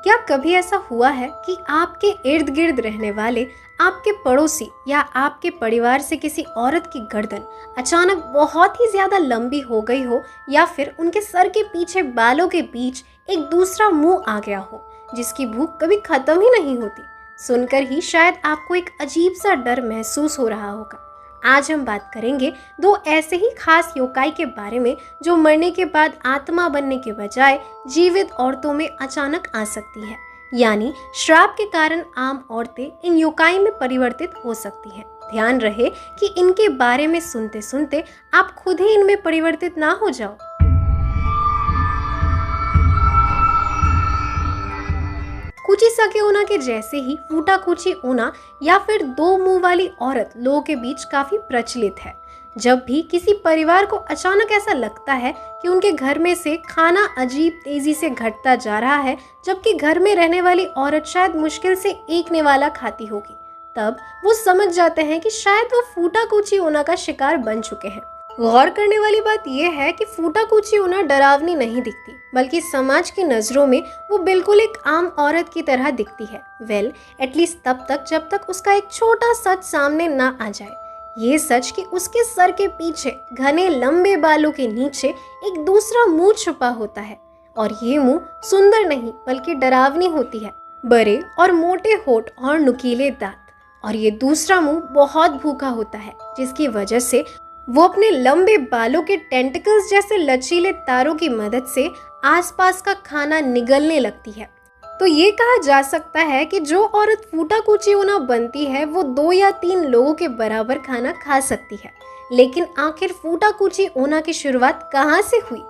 क्या कभी ऐसा हुआ है कि आपके इर्द गिर्द रहने वाले, आपके पड़ोसी या आपके परिवार से किसी औरत की गर्दन अचानक बहुत ही ज्यादा लंबी हो गई हो, या फिर उनके सर के पीछे बालों के बीच एक दूसरा मुंह आ गया हो जिसकी भूख कभी खत्म ही नहीं होती? सुनकर ही शायद आपको एक अजीब सा डर महसूस हो रहा होगा। आज हम बात करेंगे दो ऐसे ही खास योकाई के बारे में जो मरने के बाद आत्मा बनने के बजाय जीवित औरतों में अचानक आ सकती है। यानी श्राप के कारण आम औरतें इन योकाई में परिवर्तित हो सकती हैं। ध्यान रहे कि इनके बारे में सुनते सुनते आप खुद ही इनमें परिवर्तित ना हो जाओ। कुची सके ऊना के जैसे ही फूटा कुची ऊना या फिर दो मुंह वाली औरत लोगों के बीच काफी प्रचलित है। जब भी किसी परिवार को अचानक ऐसा लगता है कि उनके घर में से खाना अजीब तेजी से घटता जा रहा है, जबकि घर में रहने वाली औरत शायद मुश्किल से एक निवाला खाती होगी, तब वो समझ जाते हैं कि शायद वो फूटा कुची ऊना का शिकार बन चुके हैं। गौर करने वाली बात यह है कि फूटा कुची ऊना डरावनी नहीं दिखती, बल्कि समाज की नजरों में वो बिल्कुल एक आम औरत की तरह दिखती है। एटलीस्ट तब तक जब तक उसका एक छोटा सच सामने ना आ जाए। ये सच कि उसके सर के पीछे घने लंबे बालों के नीचे एक दूसरा मुंह छुपा होता है, और ये मुंह सुंदर नहीं बल्कि डरावनी होती है। बड़े और मोटे होठ और नुकीले दांत, और ये दूसरा मुंह बहुत भूखा होता है, जिसकी वजह से वो अपने लंबे बालों के टेंटिकल्स जैसे लचीले तारों की मदद से आसपास का खाना निगलने लगती है। तो ये कहा जा सकता है कि जो औरत फूटा कुची ऊना बनती है वो 2 या 3 लोगों के बराबर खाना खा सकती है। लेकिन आखिर फूटा कुची ऊना की शुरुआत कहाँ से हुई?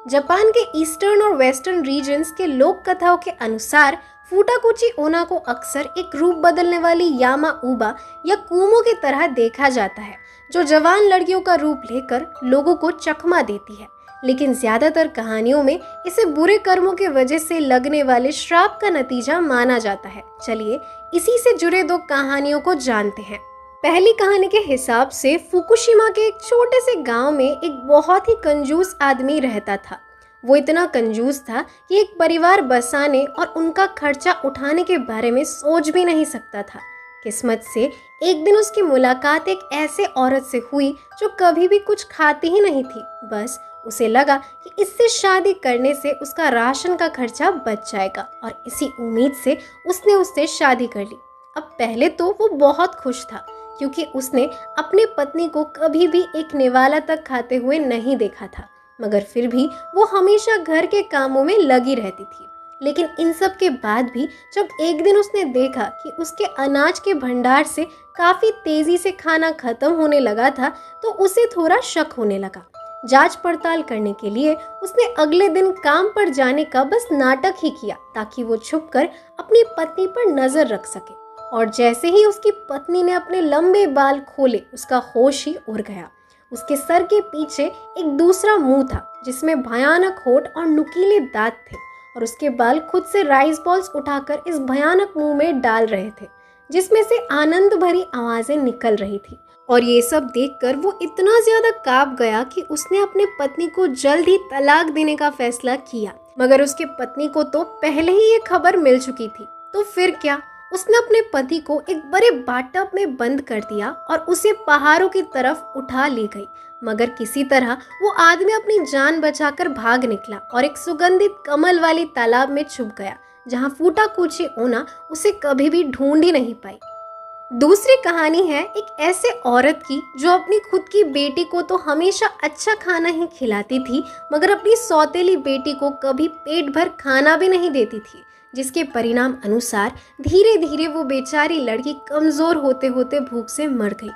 जापान के ईस्टर्न और वेस्टर्न रीजन्स के लोक कथाओं के अनुसार फूटा कुची ऊना को अक्सर एक रूप बदलने वाली यामा उबा या कुमो की तरह देखा जाता है, जो जवान लड़कियों का रूप लेकर लोगों को चकमा देती है। लेकिन ज्यादातर कहानियों में इसे बुरे कर्मों के वजह से लगने वाले श्राप का नतीजा माना जाता है। चलिए इसी से जुड़े 2 कहानियों को जानते हैं। पहली कहानी के हिसाब से फुकुशिमा के एक छोटे से गांव में एक बहुत ही कंजूस आदमी रहता था। वो इतना कंजूस था कि एक परिवार बसाने और उनका खर्चा उठाने के बारे में सोच भी नहीं सकता था। किस्मत से एक दिन उसकी मुलाकात एक ऐसे औरत से हुई जो कभी भी कुछ खाती ही नहीं थी। बस उसे लगा कि इससे शादी करने से उसका राशन का खर्चा बच जाएगा, और इसी उम्मीद से उसने उससे शादी कर ली। अब पहले तो वो बहुत खुश था, क्योंकि उसने अपनी पत्नी को कभी भी एक निवाला तक खाते हुए नहीं देखा था, मगर फिर भी वो हमेशा घर के कामों में लगी रहती थी। लेकिन इन सब के बाद भी जब एक दिन उसने देखा कि उसके अनाज के भंडार से काफी तेजी से खाना खत्म होने लगा था, तो उसे थोड़ा शक होने लगा। जांच पड़ताल करने के लिए उसने अगले दिन काम पर जाने का बस नाटक ही किया, ताकि वो छुपकर अपनी पत्नी पर नजर रख सके। और जैसे ही उसकी पत्नी ने अपने लंबे बाल खोले, उसका होश ही उड़ गया। उसके सर के पीछे एक दूसरा मुंह था, जिसमें भयानक होठ और नुकीले दांत थे, और उसके बाल खुद से राइस बॉल्स उठाकर इस भयानक मुंह में डाल रहे थे, जिसमें से आनंद भरी आवाजें निकल रही थी। और ये सब देखकर वो इतना ज्यादा कांप गया कि उसने अपने पत्नी को जल्द ही तलाक देने का फैसला किया। मगर उसके पत्नी को तो पहले ही ये खबर मिल चुकी थी। तो फिर क्या? उसने अपने पति को एक बड़े बाथटब में बंद कर दिया और उसे पहाड़ों की तरफ उठा ले गई। मगर किसी तरह वो आदमी अपनी जान बचाकर भाग निकला और एक सुगंधित कमल वाली तालाब में छुप गया, जहाँ फूटा कुची ऊना उसे कभी भी ढूंढ ही नहीं पाई। दूसरी कहानी है एक ऐसे औरत की जो अपनी खुद की बेटी को तो हमेशा अच्छा खाना ही खिलाती थी, मगर अपनी सौतेली बेटी को कभी पेट भर खाना भी नहीं देती थी, जिसके परिणाम अनुसार धीरे धीरे वो बेचारी लड़की कमजोर होते होते भूख से मर गई।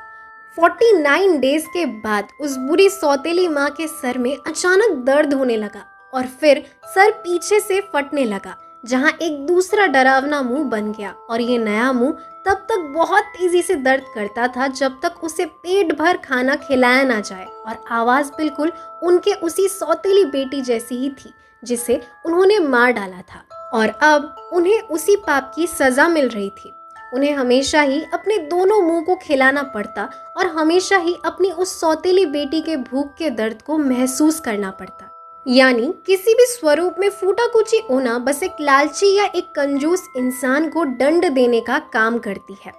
49 डेज के बाद उस बुरी सौतेली माँ के सर में अचानक दर्द होने लगा, और फिर सर पीछे से फटने लगा, जहाँ एक दूसरा डरावना मुंह बन गया। और ये नया मुंह तब तक बहुत तेजी से दर्द करता था जब तक उसे पेट भर खाना खिलाया ना जाए, और आवाज बिल्कुल उनके उसी सौतेली बेटी जैसी ही थी जिसे उन्होंने मार डाला था। और अब उन्हें उसी पाप की सजा मिल रही थी। उन्हें हमेशा ही अपने दोनों मुंह को खिलाना पड़ता, और हमेशा ही अपनी उस सौतेली बेटी के भूख के दर्द को महसूस करना पड़ता। यानी किसी भी स्वरूप में फूटाकुची ओना बस एक लालची या एक कंजूस इंसान को दंड देने का काम करती है।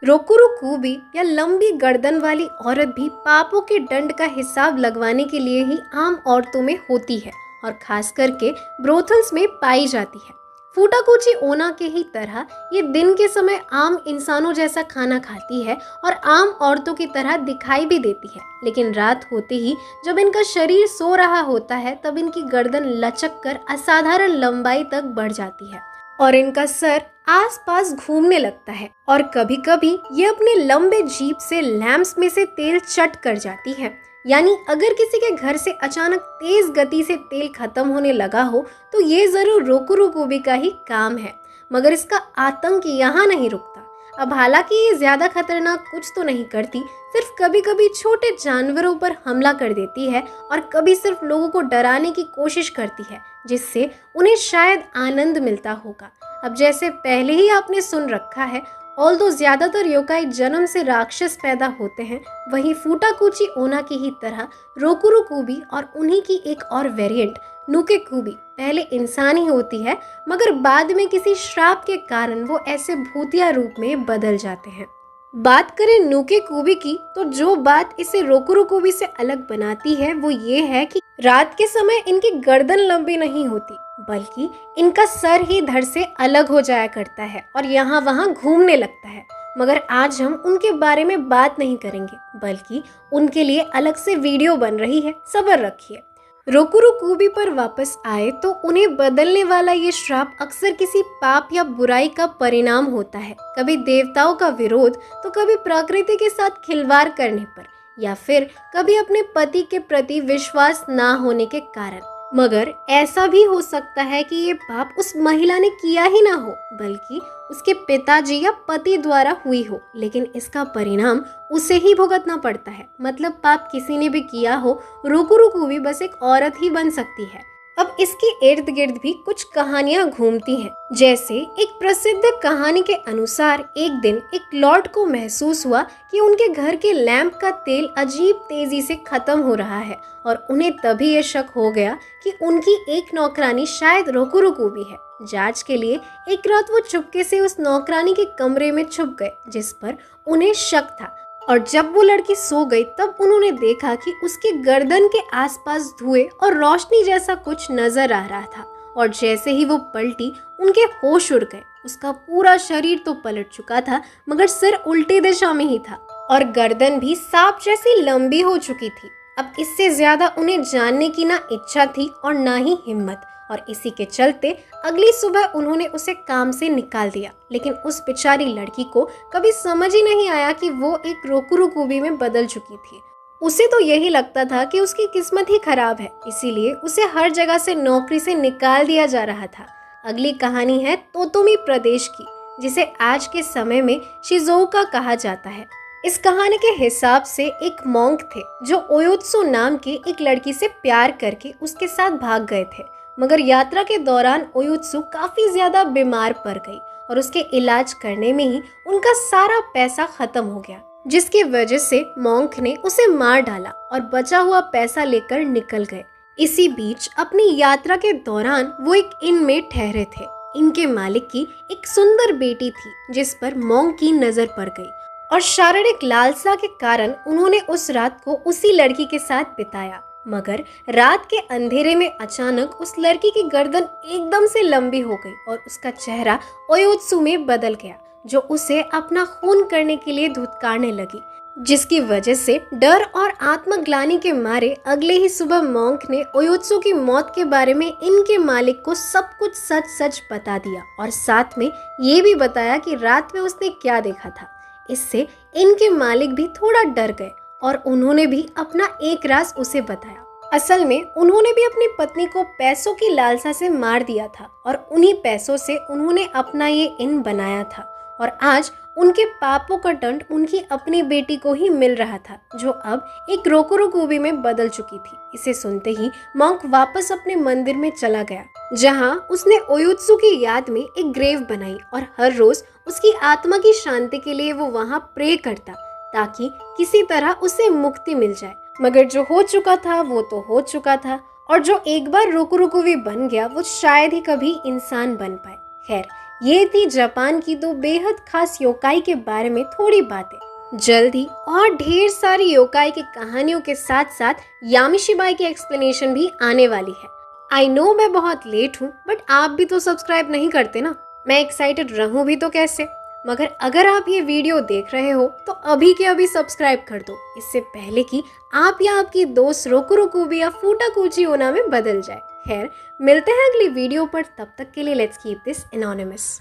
रोकुरो कुबी या लंबी गर्दन वाली औरत भी पापों के दंड का हिसाब लगवाने के लिए ही आम औरतों में होती है और खास करके ब्रोथल्स में पाई जाती है। फूटाकुची ओना के ही तरह ये दिन के समय आम इंसानों जैसा खाना खाती है और आम औरतों की तरह दिखाई भी देती है, लेकिन रात होते ही जब इनका शरीर सो रहा होता है तब इनकी गर्दन लचक कर असाधारण लंबाई तक बढ़ जाती है और इनका सर आसपास घूमने लगता है और कभी कभी ये अपने लंबे जीभ से लैंप्स में से तेल चट कर जाती है। यानी अगर किसी के घर से अचानक तेज गति से तेल खत्म होने लगा हो तो ये जरूर रोकुरो कुबी का ही काम है। मगर इसका आतंक यहाँ नहीं रुकता। अब हालांकि ये ज्यादा खतरनाक कुछ तो नहीं करती, सिर्फ कभी कभी छोटे जानवरों पर हमला कर देती है और कभी सिर्फ लोगों को डराने की कोशिश करती है, जिससे उन्हें शायद आनंद मिलता होगा। अब जैसे पहले ही आपने सुन रखा है, ऑल्दो ज्यादातर योकाई जन्म से राक्षस पैदा होते हैं, वहीं फूटाकुची ओना की ही तरह रोकुरो कुबी और उन्हीं की एक और वेरिएंट नुके कुबी पहले इंसान ही होती है, मगर बाद में किसी श्राप के कारण वो ऐसे भूतिया रूप में बदल जाते हैं। बात करें नुके कुबी की तो जो बात इसे रोकुरो कुबी से अलग बनाती है वो ये है कि रात के समय इनकी गर्दन लंबी नहीं होती, बल्कि इनका सर ही धड़ से अलग हो जाया करता है और यहाँ वहाँ घूमने लगता है। मगर आज हम उनके बारे में बात नहीं करेंगे, बल्कि उनके लिए अलग से वीडियो बन रही है, सब्र रखिए। रोकुरो कुबी पर वापस आए तो उन्हें बदलने वाला ये श्राप अक्सर किसी पाप या बुराई का परिणाम होता है, कभी देवताओं का विरोध तो कभी प्रकृति के साथ खिलवाड़ करने पर, या फिर कभी अपने पति के प्रति विश्वास ना होने के कारण। मगर ऐसा भी हो सकता है कि ये पाप उस महिला ने किया ही ना हो, बल्कि उसके पिताजी या पति द्वारा हुई हो, लेकिन इसका परिणाम उसे ही भुगतना पड़ता है। मतलब पाप किसी ने भी किया हो, रोकुरो कुबी बस एक औरत ही बन सकती है। अब इसके इर्द गिर्द भी कुछ कहानियां घूमती हैं। जैसे एक प्रसिद्ध कहानी के अनुसार एक दिन एक लॉर्ड को महसूस हुआ कि उनके घर के लैंप का तेल अजीब तेजी से खत्म हो रहा है और उन्हें तभी ये शक हो गया कि उनकी एक नौकरानी शायद रोकुरो कुबी है। जांच के लिए एक रात वो चुपके से उस नौकरानी के कमरे में छुप गए, जिस पर उन्हें शक था। और जब वो लड़की सो गई तब उन्होंने देखा कि उसके गर्दन के आसपास धुएं और रोशनी जैसा कुछ नजर आ रहा था और जैसे ही वो पलटी उनके होश उड़ गए। उसका पूरा शरीर तो पलट चुका था, मगर सिर उल्टी दिशा में ही था और गर्दन भी सांप जैसी लंबी हो चुकी थी। अब इससे ज्यादा उन्हें जानने की ना इच्छा थी और ना ही हिम्मत, और इसी के चलते अगली सुबह उन्होंने उसे काम से निकाल दिया। लेकिन उस बेचारी लड़की को कभी समझ ही नहीं आया कि वो एक रोकुरो कुबी में बदल चुकी थी। उसे तो यही लगता था कि उसकी किस्मत ही खराब है, इसीलिए उसे हर जगह से नौकरी से निकाल दिया जा रहा था। अगली कहानी है तोतोमी प्रदेश की, जिसे आज के समय में शिजुओका कहा जाता है। इस कहानी के हिसाब से एक मॉन्क थे जो ओयोत्सु नाम की एक लड़की से प्यार करके उसके साथ भाग गए थे, मगर यात्रा के दौरान ओयोत्सु काफी ज्यादा बीमार पड़ गई और उसके इलाज करने में ही उनका सारा पैसा खत्म हो गया, जिसकी वजह से मॉन्क ने उसे मार डाला और बचा हुआ पैसा लेकर निकल गए। इसी बीच अपनी यात्रा के दौरान वो एक इन में ठहरे थे। इनके मालिक की एक सुंदर बेटी थी जिस पर मॉन्क की नजर पड़ गई और शारीरिक लालसा के कारण उन्होंने उस रात को उसी लड़की के साथ बिताया। मगर रात के अंधेरे में अचानक उस लड़की की गर्दन एकदम से लंबी हो गई और उसका चेहरा ओयोत्सु में बदल गया, जो उसे अपना खून करने के लिए धुतकारने लगी, जिसकी वजह से डर और आत्मग्लानि के मारे अगले ही सुबह मॉन्क ने ओयोत्सु की मौत के बारे में इनके मालिक को सब कुछ सच सच बता दिया और साथ में ये भी बताया कि रात में उसने क्या देखा था। इससे इनके मालिक भी थोड़ा डर गए और उन्होंने भी अपना एक राज उसे बताया। असल में उन्होंने भी अपनी पत्नी को पैसों की लालसा से मार दिया था और उन्हीं पैसों से उन्होंने अपना ये इन बनाया था और आज उनके पापों का दंड उनकी अपनी बेटी को ही मिल रहा था, जो अब एक रोकुरो कुबी में बदल चुकी थी। इसे सुनते ही मॉन्क वापस अपने मंदिर में चला गया, जहां उसने ओयोत्सु की याद में एक ग्रेव बनाई और हर रोज उसकी आत्मा की शांति के लिए वो वहां प्रे करता, ताकि किसी तरह उसे मुक्ति मिल जाए। मगर जो हो चुका था वो तो हो चुका था, और जो एक बार रोकू भी बन गया वो शायद ही कभी इंसान बन पाए। खैर, ये थी जापान की दो बेहद खास योकाई के बारे में थोड़ी बातें। जल्द ही और ढेर सारी योकाई की कहानियों के साथ साथ यामिशीबाई की एक्सप्लेनेशन भी आने वाली है। आई नो मैं बहुत लेट हूँ, बट आप भी तो सब्सक्राइब नहीं करते ना। मैं एक्साइटेड रहूँ भी तो कैसे। मगर अगर आप ये वीडियो देख रहे हो तो अभी के अभी सब्सक्राइब कर दो, इससे पहले कि आप या आपकी दोस्त रोकुरोकुबी या फूटाकुची ओना में बदल जाए। खैर, मिलते हैं अगली वीडियो पर, तब तक के लिए लेट्स कीप दिस एनोनिमस।